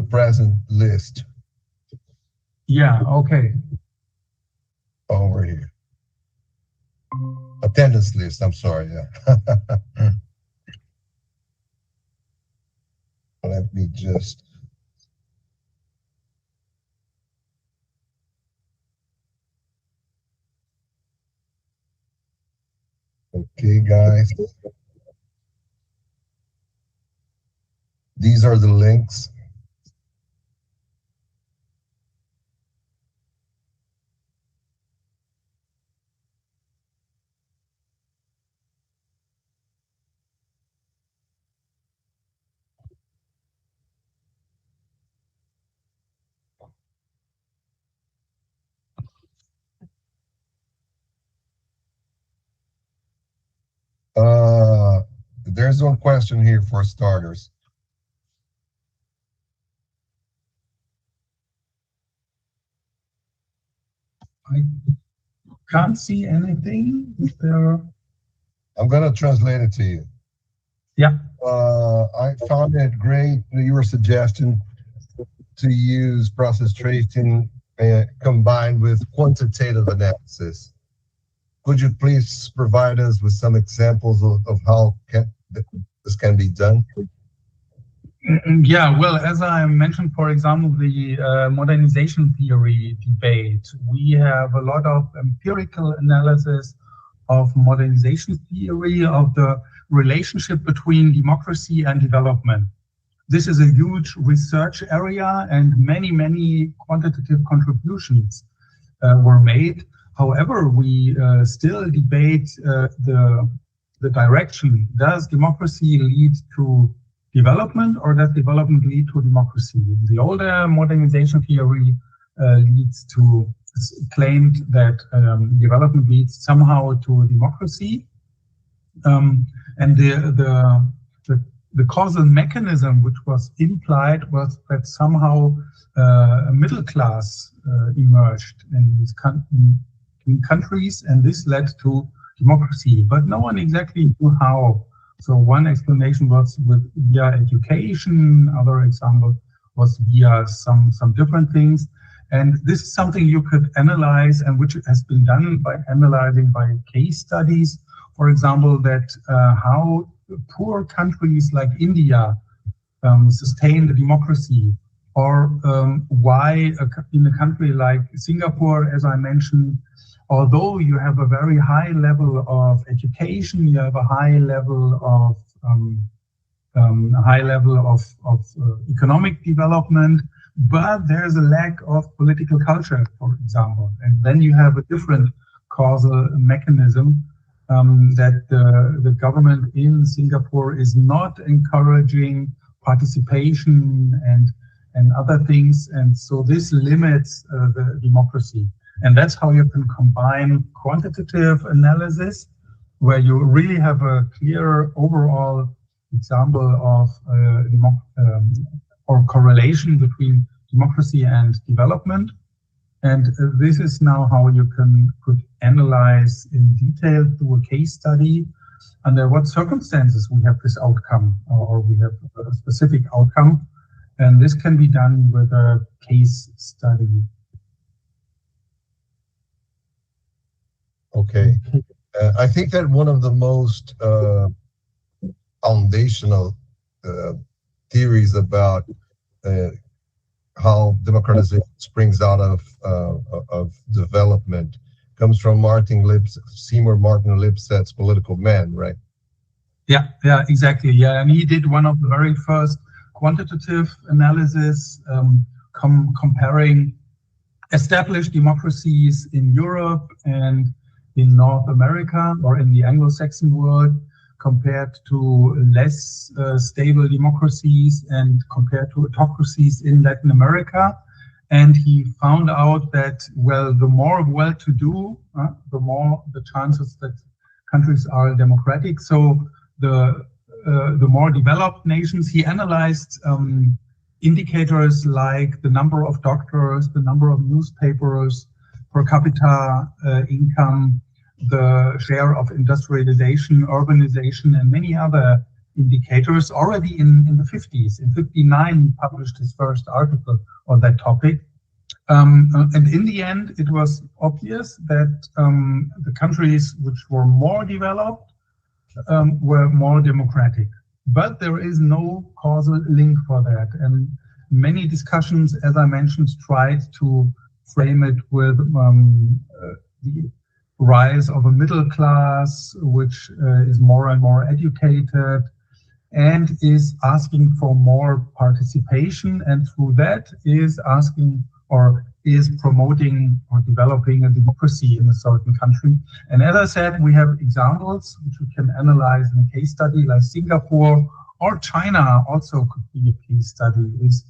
present list. Yeah, okay. Over here. Attendance list, I'm sorry, yeah. Let me just... Okay, guys. These are the links. There's one question here for starters. I can't see anything. Is there... I'm going to translate it to you. Yeah. I found it great, your suggestion to use process tracing combined with quantitative analysis. Could you please provide us with some examples of how this can be done? Yeah, well, as I mentioned, for example, the modernization theory debate, we have a lot of empirical analysis of modernization theory, of the relationship between democracy and development. This is a huge research area, and many quantitative contributions were made. However, we still debate the direction. Does democracy lead to development, or does development lead to democracy? The older modernization theory claimed that development leads somehow to democracy, and the causal mechanism which was implied was that somehow a middle class emerged in these countries, and this led to democracy, but no one exactly knew how. So one explanation was via education, other example was via some different things. And this is something you could analyze, and which has been done by analyzing by case studies. For example, that how poor countries like India sustain the democracy, or why in a country like Singapore, as I mentioned, although you have a very high level of education, you have a high level of economic development, but there's a lack of political culture, for example. And then you have a different causal mechanism that the government in Singapore is not encouraging participation and other things, and so this limits the democracy. And that's how you can combine quantitative analysis, where you really have a clear overall example of or correlation between democracy and development. And this is now how you could analyze in detail through a case study under what circumstances we have this outcome, or we have a specific outcome. And this can be done with a case study. Okay. I think that one of the most foundational theories about how democratization springs out of development comes from Seymour Martin Lipset's Political Man, right? Yeah, exactly. Yeah, and he did one of the very first quantitative analysis comparing established democracies in Europe and in North America, or in the Anglo-Saxon world, compared to less stable democracies and compared to autocracies in Latin America. And he found out that, well, the more well-to-do, the more the chances that countries are democratic. So the more developed nations, he analyzed indicators like the number of doctors, the number of newspapers, per capita income, the share of industrialization, urbanization, and many other indicators already in the 50s. In 59, he published his first article on that topic. And in the end, it was obvious that the countries which were more developed were more democratic. But there is no causal link for that. And many discussions, as I mentioned, tried to frame it with the rise of a middle class, which is more and more educated and is asking for more participation, and through that is asking or is promoting or developing a democracy in a certain country. And as I said, we have examples which we can analyze in a case study, like Singapore or China also could be a case study, is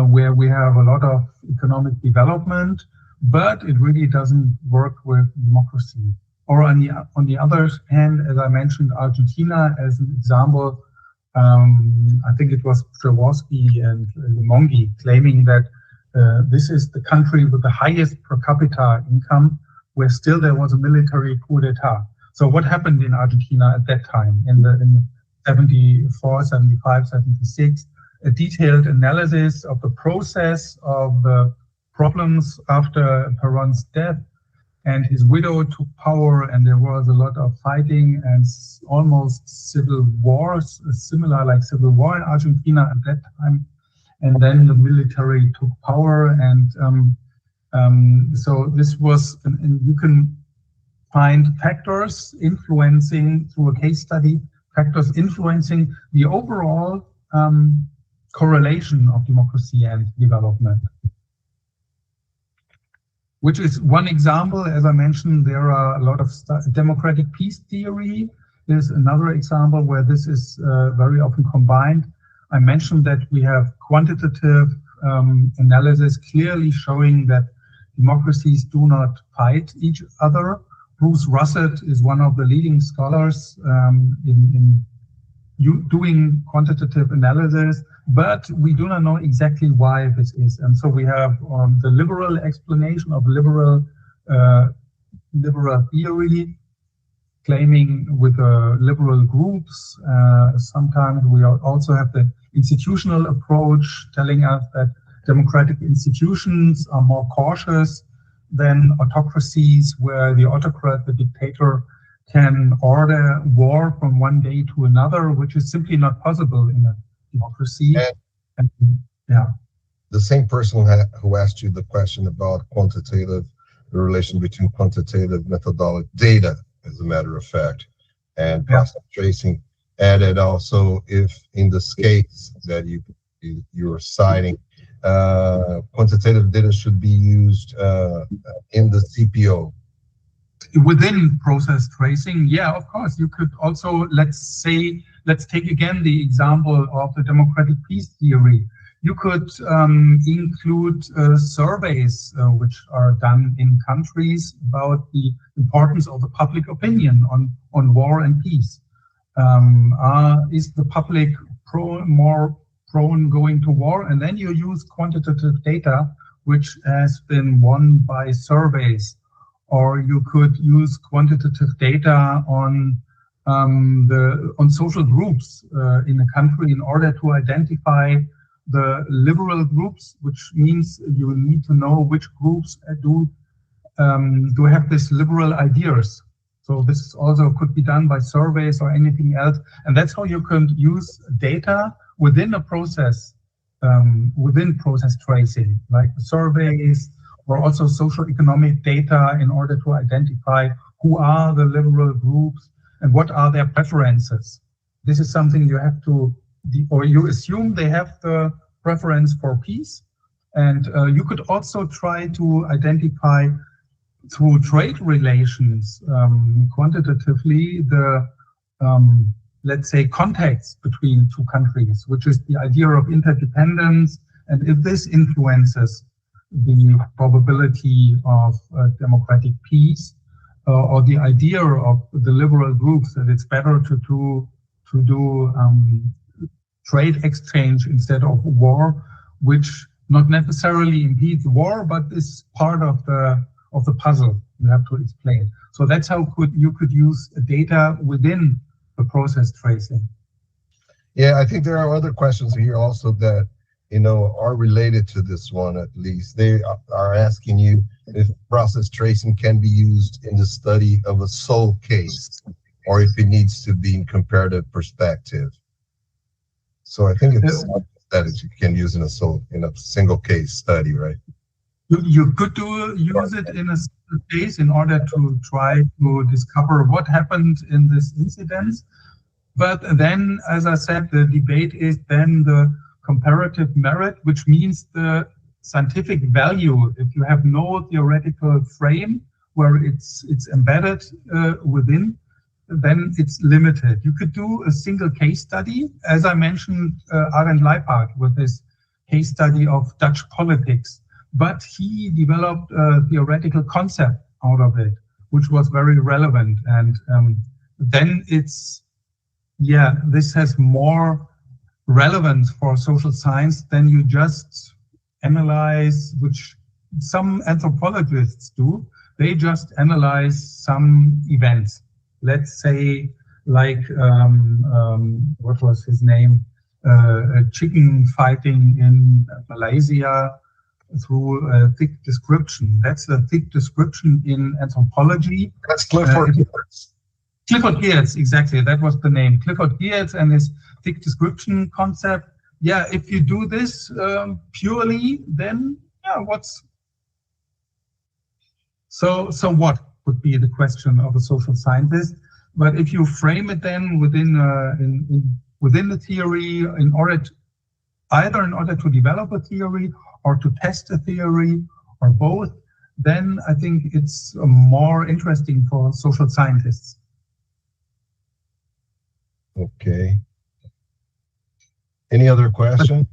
where we have a lot of economic development, but it really doesn't work with democracy. Or on the other hand, as I mentioned, Argentina as an example, I think it was Przeworski and Mongi claiming that this is the country with the highest per capita income, where still there was a military coup d'etat. So what happened in Argentina at that time, in 74, 75, 76, a detailed analysis of the process of the problems after Perón's death, and his widow took power, and there was a lot of fighting and almost civil wars, similar like civil war in Argentina at that time. And then the military took power, and so this was, and you can find factors influencing, through a case study, factors influencing the overall correlation of democracy and development. Which is one example. As I mentioned, there are a lot of democratic peace theory. There's another example where this is very often combined. I mentioned that we have quantitative analysis clearly showing that democracies do not fight each other. Bruce Russett is one of the leading scholars in doing quantitative analysis, but we do not know exactly why this is. And so we have the liberal explanation of liberal theory, claiming with liberal groups. Sometimes we also have the institutional approach telling us that democratic institutions are more cautious than autocracies, where the autocrat, the dictator, can order war from one day to another, which is simply not possible in a democracy. And, yeah. The same person who asked you the question about the relation between quantitative methodology, data, as a matter of fact, and process tracing, added also, if in this case that you are citing, quantitative data should be used in the CPO. Within process tracing, yeah, of course. You could also, let's take again the example of the democratic peace theory. You could include surveys which are done in countries about the importance of the public opinion on war and peace. Is the public more prone going to war? And then you use quantitative data, which has been won by surveys. Or you could use quantitative data on social groups in a country in order to identify the liberal groups, which means you need to know which groups do have this liberal ideas. So this also could be done by surveys or anything else, and that's how you can use data within a process, within process tracing, like surveys, or also socioeconomic data, in order to identify who are the liberal groups and what are their preferences. This is something you have to, or you assume they have the preference for peace. And you could also try to identify through trade relations quantitatively the, let's say, contacts between two countries, which is the idea of interdependence. And if this influences the probability of democratic peace, or the idea of the liberal groups that it's better to do trade exchange instead of war, which not necessarily impedes war, but is part of the puzzle you have to explain. So that's how you could use data within the process tracing. Yeah, I think there are other questions here also that are related to this one. At least they are asking you if process tracing can be used in the study of a sole case, or if it needs to be in comparative perspective. So I think it's that you can use in a single case study, right? You could use it in a single case in order to try to discover what happened in this incident. But then, as I said, the debate is then the comparative merit, which means the scientific value. If you have no theoretical frame where it's embedded within, then it's limited. You could do a single case study, as I mentioned, Arend Leipart with this case study of Dutch politics, but he developed a theoretical concept out of it, which was very relevant. And then this has more relevance for social science than you just analyze, which some anthropologists do. They just analyze some events. Let's say, like, what was his name? Chicken fighting in Malaysia through a thick description. That's a thick description in anthropology. That's Clifford Geertz. Clifford Geertz, exactly. That was the name. Clifford Geertz and his thick description concept. Yeah, if you do this purely, then yeah, what's so what would be the question of a social scientist? But if you frame it then within within the theory, in order to develop a theory or to test a theory or both, then I think it's more interesting for social scientists. Okay. Any other question?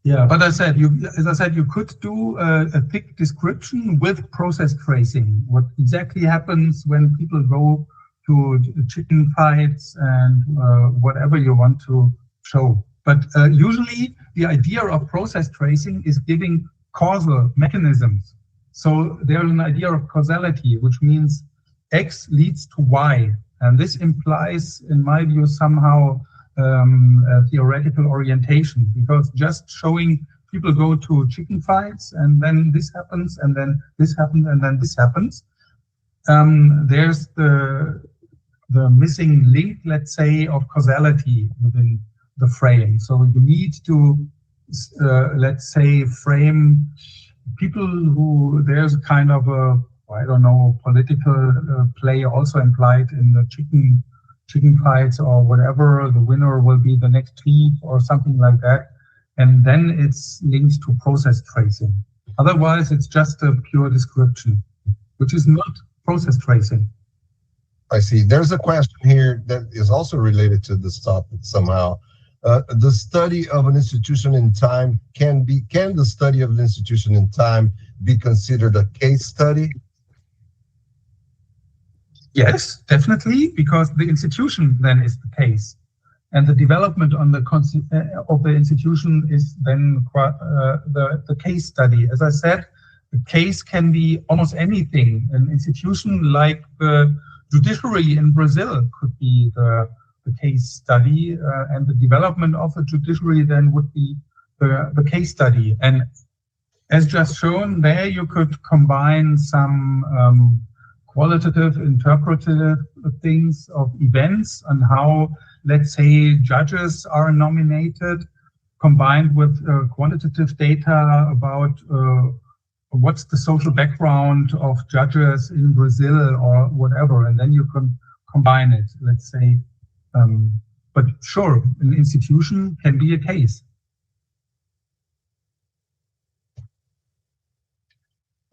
Yeah, but as I said, you could do a thick description with process tracing. What exactly happens when people go to chicken fights and whatever you want to show. But usually the idea of process tracing is giving causal mechanisms. So there's an idea of causality, which means X leads to Y. And this implies, in my view, somehow a theoretical orientation, because just showing people go to chicken fights and then this happens and then this happens and then this happens, there's the missing link, let's say, of causality within the frame. So you need to, let's say, frame people who there's a kind of a, I don't know, political play also implied in the chicken fights or whatever. The winner will be the next thief or something like that. And then it's linked to process tracing. Otherwise, it's just a pure description, which is not process tracing. I see. There's a question here that is also related to this topic somehow. The study of an institution in time can the study of an institution in time be considered a case study? Yes, definitely, because the institution then is the case, and the development on of the institution is then the case study. As I said, the case can be almost anything. An institution like the judiciary in Brazil could be the case study, and the development of the judiciary then would be the case study. And as just shown there, you could combine some qualitative, interpretive things of events and how, let's say, judges are nominated, combined with quantitative data about what's the social background of judges in Brazil or whatever, and then you can combine it, let's say. But sure, an institution can be a case.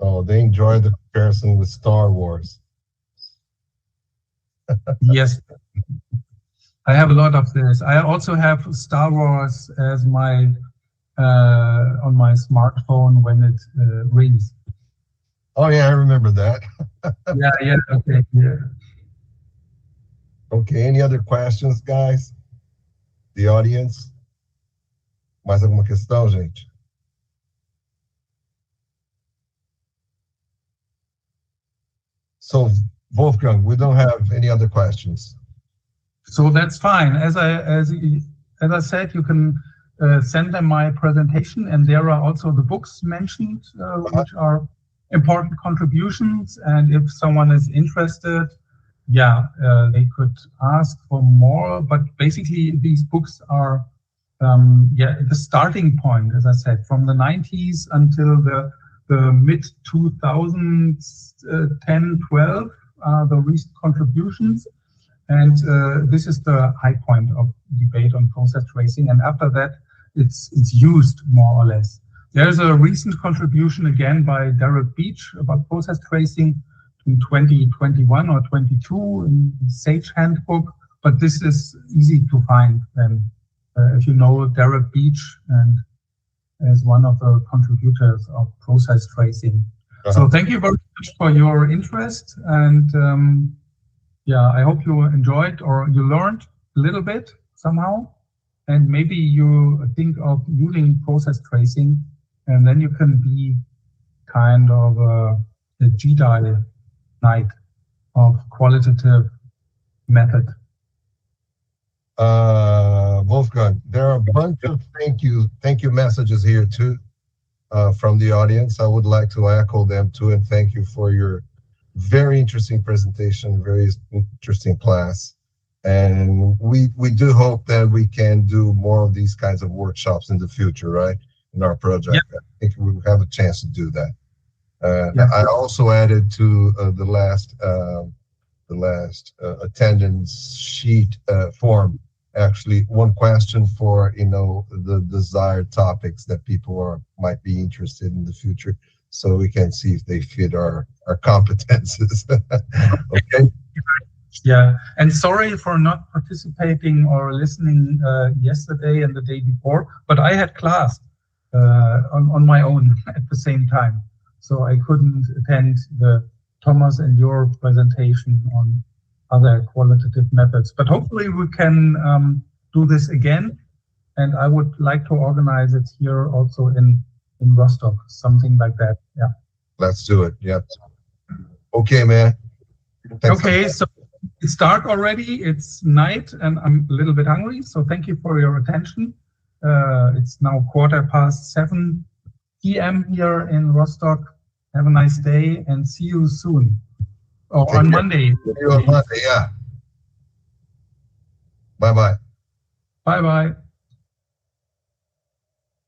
Oh, they enjoy the comparison with Star Wars. Yes, I have a lot of this. I also have Star Wars as my on my smartphone when it rings. Oh yeah, I remember that. Yeah, okay, yeah. Okay, any other questions, guys? The audience? Mais alguma questão, gente? So, Wolfgang, we don't have any other questions. So that's fine. As I said, you can send them my presentation, and there are also the books mentioned, which are important contributions. And if someone is interested, yeah, they could ask for more. But basically, these books are the starting point, as I said, from the 90s until the mid 2000s, 10, 12, the recent contributions. And this is the high point of debate on process tracing. And after that, it's used more or less. There's a recent contribution again by Derek Beach about process tracing in 2021 or 22 in the SAGE handbook. But this is easy to find then, if you know Derek Beach and as one of the contributors of process tracing. So thank you very much for your interest, and yeah, I hope you enjoyed or you learned a little bit somehow. and maybe you think of using process tracing, and then you can be kind of a Jedi Knight of qualitative method. Wolfgang, there are a bunch of thank you messages here too from the audience. I would like to echo them too, and thank you for your very interesting presentation, very interesting class. And we do hope that we can do more of these kinds of workshops in the future, right? In our project, yeah. I think we will have a chance to do that. Yeah. I also added to the last attendance sheet form, actually, one question for the desired topics that people might be interested in the future, so we can see if they fit our competences. Okay. Yeah, and sorry for not participating or listening yesterday and the day before, but I had class on my own at the same time, so I couldn't attend the Thomas and your presentation on other qualitative methods. But hopefully we can do this again, and I would like to organize it here also in Rostock, something like that. Yeah. Let's do it. Yeah. Okay, man. Thanks. Okay, so it's dark already. It's night, and I'm a little bit hungry. So thank you for your attention. It's now 7:15 p.m. here in Rostock. Have a nice day, and see you soon. Or on Monday. See you on Monday, yeah. Bye-bye. Bye-bye.